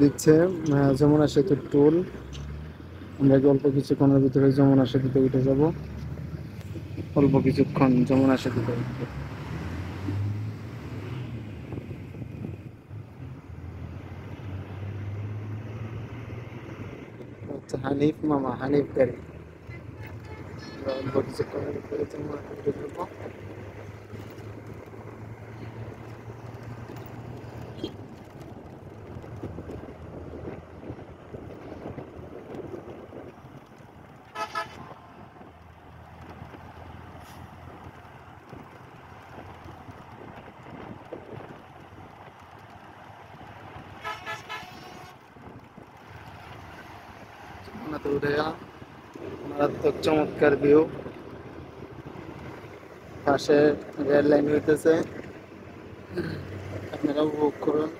দিচ্ছে যমুনা সেতুর টোল। আমরা অল্প কিছুক্ষণের ভিতরে যমুনা সেতুতে উঠে যাব। অল্প কিছুক্ষণ যমুনা সেতুতে উঠবো। আচ্ছা, হানিফ মামা, হানিফ গাড়ি। আমরা অল্প কিছুক্ষণের ভিতরে যমুনা সেতুতে উঠবো। যমুনাতে উঠে গেলাম। মারাত্মক চমৎকার ভিউ। পাশে রেল লাইন হইতেছে, আপনারা উপভোগ করুন।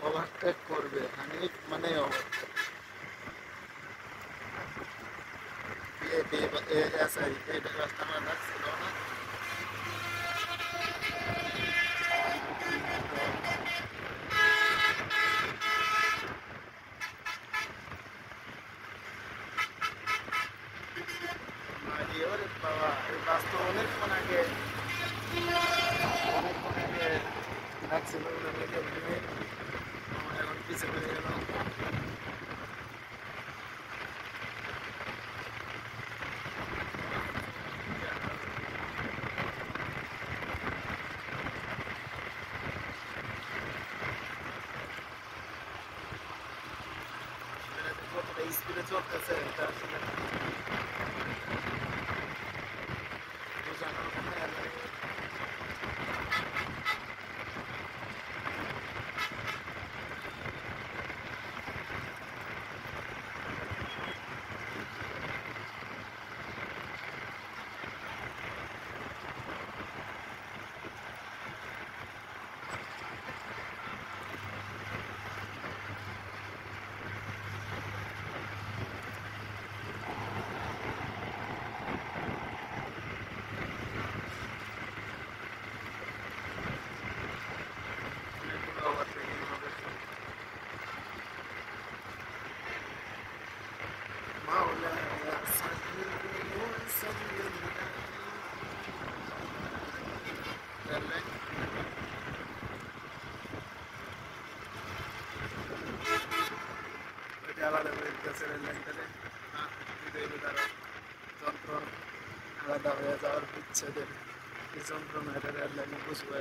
ওভারটেক করবে হানিফ মানে এটা রাস্তা আমার রাখছিল না। ওরে বাবা, এই বাস তো অনেকক্ষণ আগে রাখছিল, আমার এখন পিছিয়ে পড়ে গেল। কতটা স্পিডে চলতেছে এটা আসলে বোঝানোর মনে হয় না। অনেকগুলো ওভারটেকিং হবে। মাওলানা সাল্লি ওয়া সাল্লিম। রেল লাইন ওইটা আলাদা হয়ে গেছে, রেল লাইনটাতে হৃদয় বিদারক যন্ত্র আলাদা হয়ে যাওয়ার বিচ্ছেদের এই যন্ত্রণা এটা রেল লাইনে বুঝবে।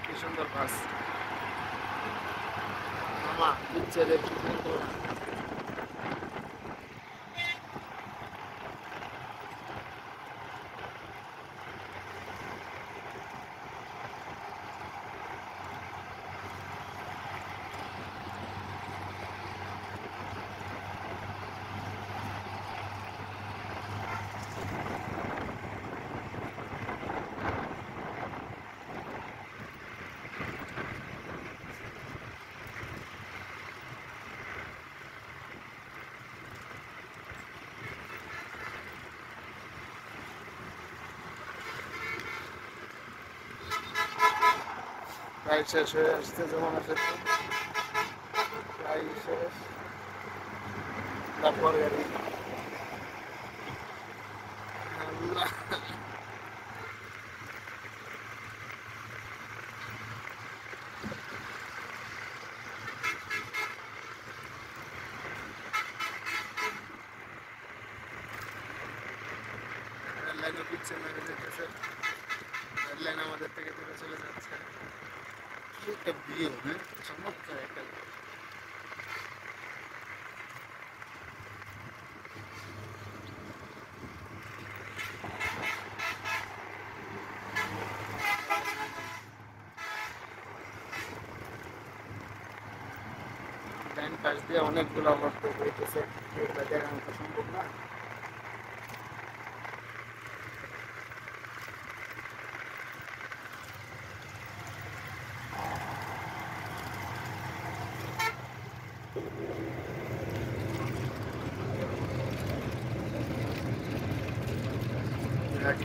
কি সুন্দর বাস মামা, বিচ্ছেদের কি সুন্দর। প্রায় শেষ হয়ে আসছে যমুনা সেতু, প্রায় শেষ। তারপর গাড়ি আল্লাহ। রেল লাইনে পিচ্ছে মেরে যেতেছে। রেল লাইন আমাদের থেকে দূরে চলে যাচ্ছে। কি একটা ভিউ, হ্যাঁ, চমৎকার একটা ডাইন পাশ দিয়ে অনেকগুলো অটো হইতেছে, এগুলো দেখানো তো সম্ভব না।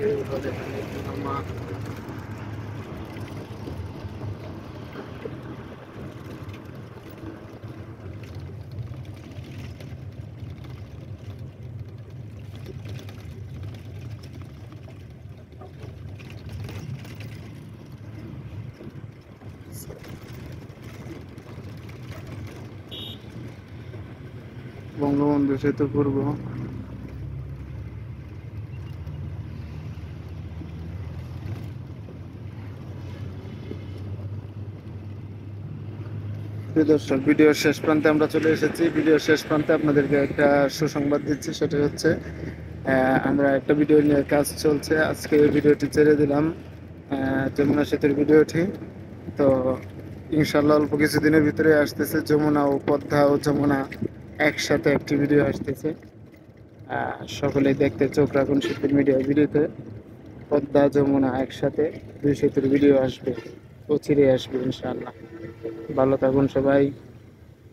এগুলো দেখানো আমার বঙ্গবন্ধু সেতু পূর্ব। প্রিয় দর্শক, ভিডিওর শেষ প্রান্তে আমরা চলে এসেছি। ভিডিওর শেষ প্রান্তে আপনাদেরকে একটা সুসংবাদ দিচ্ছি, সেটা হচ্ছে আমরা একটা ভিডিও নিয়ে কাজ চলছে। আজকে এই ভিডিওটি ছেড়ে দিলাম, যমুনা সেতুর ভিডিওটি। তো ইনশাল্লাহ অল্প কিছুদিনের ভিতরে আসতেছে যমুনা ও পদ্মা ও যমুনা একসাথে একটি ভিডিও আসতেছে। সকলেই দেখতে চোখ রাখুন শীতের মিডিয়া ভিডিওতে। পদ্মা যমুনা একসাথে দুই সেতুর ভিডিও আসবে, অচিরে আসবে ইনশাআল্লাহ। ভালো থাকুন সবাই,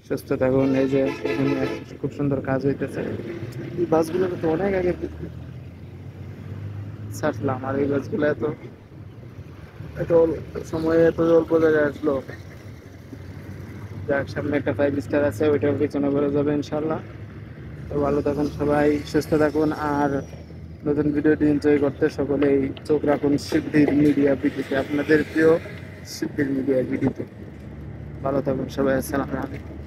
সুস্থ থাকুন। এই যে এখানে খুব সুন্দর কাজ হইতেছে। এই বাসগুলো তো অনেক আগে ছাড়লাম, আর এই বাসগুলো এত এত সময়ে এত অল্প জায়গায় আসলো। যার সামনে একটা 5 স্টার আছে, ওইটার পিছনে করে যাবে ইনশাল্লাহ। তো ভালো থাকুন সবাই, সুস্থ থাকুন। আর নতুন ভিডিওটি এনজয় করতে সকলেই চোখ রাখুন সিদ্ধির মিডিয়া ভিডিওতে, আপনাদের প্রিয় সিদ্ধির মিডিয়া ভিডিওতে। ভালো থাকুন সবাই, আসসালামু আলাইকুম।